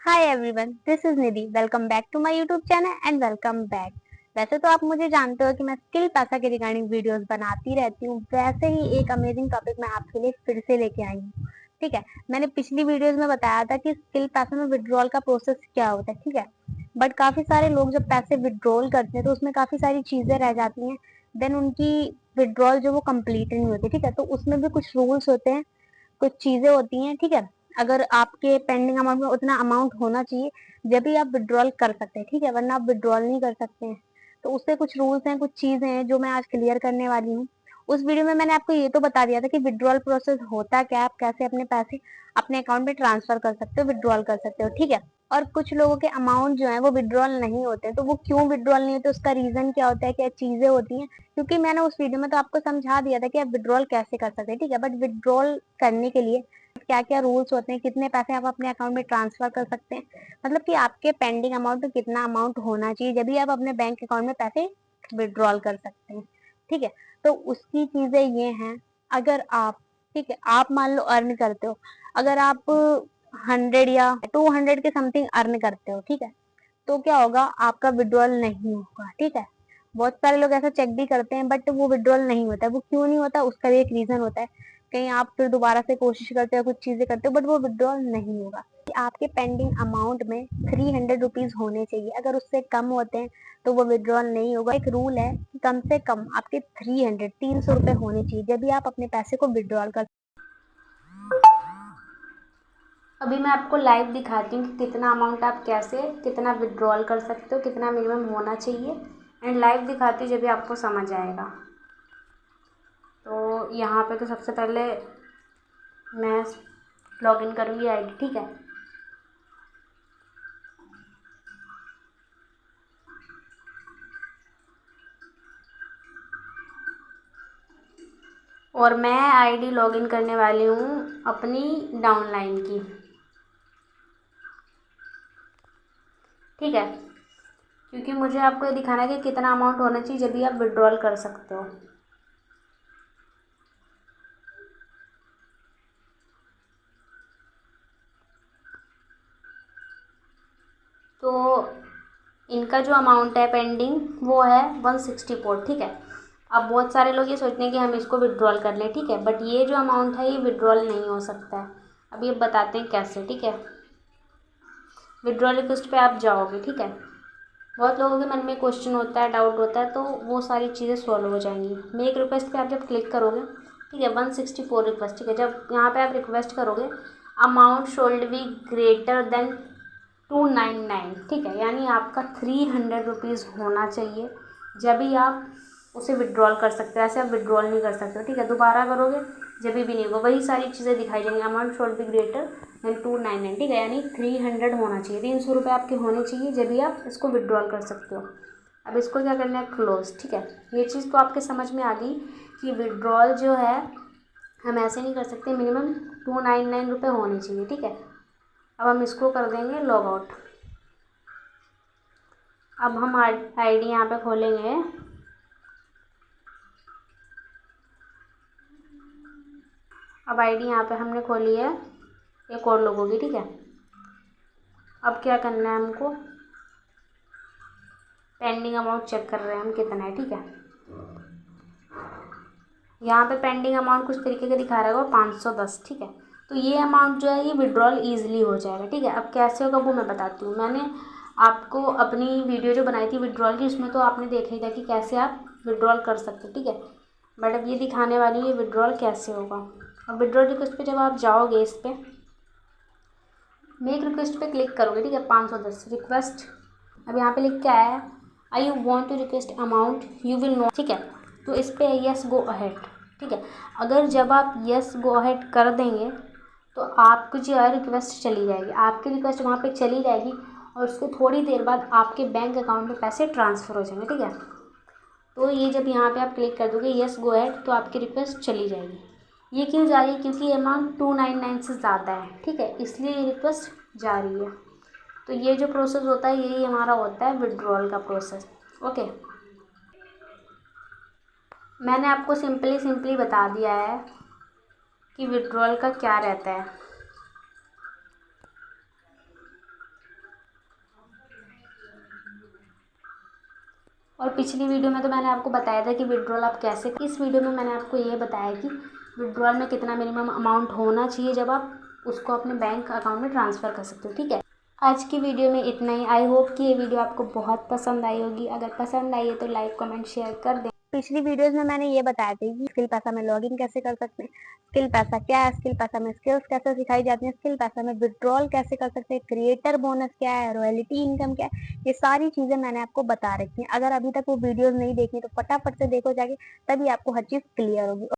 Hi everyone, this is Nidhi. Welcome back to my YouTube channel and welcome back. वैसे तो आप मुझे जानते हो कि मैं स्किल पैसा के रिगार्डिंग वीडियोस बनाती रहती हूँ। वैसे ही एक अमेजिंग टॉपिक मैं आपके लिए फिर से लेके आई हूँ। ठीक है, मैंने पिछली वीडियोस में बताया था कि स्किल पैसा में विड्रॉल का प्रोसेस क्या होता है। ठीक है, बट काफी सारे लोग जब पैसे विड्रॉल करते हैं तो उसमें काफी सारी चीजें रह जाती हैं। देन उनकी विड्रॉल जो वो कंप्लीट नहीं होती। ठीक है, तो उसमें भी कुछ रूल्स होते हैं, कुछ चीजें होती हैं। ठीक है, अगर आपके पेंडिंग अमाउंट में उतना अमाउंट होना चाहिए जब भी आप विड्रॉल कर सकते हैं। ठीक है, वरना आप विड्रॉल नहीं कर सकते हैं। तो उससे कुछ रूल्स हैं, कुछ चीजें हैं जो मैं आज क्लियर करने वाली हूँ। उस वीडियो में मैंने आपको ये तो बता दिया था कि विड्रॉल प्रोसेस होता क्या है, आप कैसे अपने पैसे अपने अकाउंट में ट्रांसफर कर सकते हो, विड्रॉल कर सकते हो। ठीक है, और कुछ लोगों के अमाउंट जो है वो विड्रॉल नहीं होते, तो वो क्यों विड्रॉल नहीं होते, उसका रीजन क्या होता है, क्या चीजें होती हैं। क्योंकि मैंने उस वीडियो में तो आपको समझा दिया था कि आप विड्रॉल कैसे कर सकते हैं। ठीक है, बट विड्रॉल करने के लिए क्या क्या रूल्स होते हैं, कितने पैसे आप अपने अकाउंट में ट्रांसफर कर सकते हैं, मतलब कि आपके पेंडिंग अमाउंट में कितना अमाउंट होना चाहिए जब भी आप अपने बैंक अकाउंट में पैसे विड्रॉल कर सकते हैं। ठीक है, तो उसकी चीजें ये हैं। अगर आप, ठीक है, आप मान लो अर्न करते हो, अगर आप 100 या 200 के समथिंग अर्न करते हो। ठीक है, तो क्या होगा, आपका विड्रॉल नहीं होगा। ठीक है, बहुत सारे लोग ऐसा चेक भी करते हैं बट वो विड्रॉल नहीं होता है। वो क्यों नहीं होता, उसका भी एक रीजन होता है। कहीं आप फिर दोबारा से कोशिश करते हो, कुछ चीजें करते हो, बट वो विड्रॉल नहीं होगा। आपके पेंडिंग अमाउंट में 300 रुपीज होने चाहिए। अगर उससे कम होते हैं तो वो विड्रॉल नहीं होगा। एक रूल है कि कम से कम आपके 300 होने चाहिए जब भी आप अपने पैसे को विड्रॉल कर। अभी मैं आपको लाइव दिखाती हूँ कि कितना अमाउंट आप कैसे कितना विड्रॉल कर सकते हो, कितना मिनिमम होना चाहिए। एंड लाइव दिखाती हूँ जब भी आपको समझ आएगा। तो यहाँ पे तो सबसे पहले मैं लॉगिन करूँगी आईडी। ठीक है, और मैं आईडी लॉगिन करने वाली हूँ अपनी डाउनलाइन की। ठीक है, क्योंकि मुझे आपको ये दिखाना है कि कितना अमाउंट होना चाहिए जब भी आप विड्रॉल कर सकते हो। तो इनका जो अमाउंट है पेंडिंग वो है 164। ठीक है, अब बहुत सारे लोग ये सोचते हैं कि हम इसको विड्रॉल कर लें। ठीक है, बट ये जो अमाउंट है ये विड्रॉल नहीं हो सकता है। अब ये बताते हैं कैसे। ठीक है, विड्रॉल रिक्वेस्ट पे आप जाओगे। ठीक है, बहुत लोगों के मन में क्वेश्चन होता है, डाउट होता है, तो वो सारी चीज़ें सॉल्व हो जाएंगी। मेक रिक्वेस्ट पे आप जब क्लिक करोगे, ठीक है, 164 रिक्वेस्ट। ठीक है, जब यहाँ पे आप रिक्वेस्ट करोगे amount should be greater than 299। ठीक है, यानी आपका 300 रुपीज़ होना चाहिए जब भी आप उसे विड्रॉल कर सकते हो। ऐसे आप विड्रॉल नहीं कर सकते हो। ठीक है, दोबारा करोगे जब भी नहीं होगा, वही सारी चीज़ें दिखाई जाएंगी। Amount should be greater than 299। ठीक है, यानी 300 होना चाहिए, 300 रुपये आपके होने चाहिए जब भी आप इसको विड्रॉल कर सकते हो। अब इसको क्या करना है, क्लोज। ठीक है, ये चीज़ तो आपके समझ में आ गई कि विड्रॉल जो है हम ऐसे नहीं कर सकते, मिनिमम 299 रुपये होने चाहिए। ठीक है, अब हम इसको कर देंगे लॉग आउट। अब हम आईडी यहाँ पे खोलेंगे। अब आईडी यहाँ पे हमने खोली है एक और लोगों की। ठीक है, अब क्या करना है हमको, पेंडिंग अमाउंट चेक कर रहे हैं हम कितना है। ठीक है, यहाँ पे पेंडिंग अमाउंट कुछ तरीके का दिखा रहा है 510। ठीक है, तो ये अमाउंट जो है ये विड्रॉल ईजिली हो जाएगा। ठीक है, अब कैसे होगा वो मैं बताती हूँ। मैंने आपको अपनी वीडियो जो बनाई थी विड्रॉल की, उसमें तो आपने देखा ही था कि कैसे आप विड्रॉल कर सकते हो। ठीक है, बट अब ये दिखाने वाली है विड्रॉल कैसे होगा। अब विड्रॉल रिक्वेस्ट पे जब आप जाओगे, इस पर मेक रिक्वेस्ट पे क्लिक करोगे। ठीक है, 510 रिक्वेस्ट। अब यहाँ पे लिख के आया है I you want to request amount you will not. ठीक है, तो इस पर यस गो अहेड। ठीक है, अगर जब आप यस गो अहेड कर देंगे तो आपको जो है रिक्वेस्ट चली जाएगी, आपकी रिक्वेस्ट वहाँ पे चली जाएगी और उसके थोड़ी देर बाद आपके बैंक अकाउंट में पैसे ट्रांसफ़र हो जाएंगे। ठीक है, तो ये जब यहाँ पे आप क्लिक कर दोगे यस गो अहेड तो आपकी रिक्वेस्ट चली जाएगी। ये क्यों जा रही है, क्योंकि अमाउंट 299 से ज़्यादा है। ठीक है, इसलिए ये रिक्वेस्ट जा रही है। तो ये जो प्रोसेस होता है यही हमारा होता है विड्रॉल का प्रोसेस। ओके, मैंने आपको सिंपली बता दिया है कि विड्रॉल का क्या रहता है। और पिछली वीडियो में तो मैंने आपको बताया था कि विड्रॉल आप कैसे, इस वीडियो में मैंने आपको ये बताया कि विड्रॉल में कितना मिनिमम अमाउंट होना चाहिए जब आप उसको अपने बैंक अकाउंट में ट्रांसफ़र कर सकते हो। ठीक है, आज की वीडियो में इतना ही। आई होप कि ये वीडियो आपको बहुत पसंद आई होगी। अगर पसंद आई है तो लाइक कमेंट शेयर कर दें। पिछली वीडियोस में मैंने ये बताया था कि स्किल पैसा में लॉगिन कैसे कर सकते हैं, स्किल पैसा क्या है, स्किल पैसा में स्किल्स कैसे सिखाई जाती हैं, स्किल पैसा में विड्रॉल कैसे कर सकते हैं, क्रिएटर बोनस क्या है, रॉयल्टी इनकम क्या है, ये सारी चीजें मैंने आपको बता रखी हैं। अगर अभी तक वो वीडियोस नहीं देखी तो फटाफट से देखो जाके, तभी आपको हर चीज क्लियर होगी।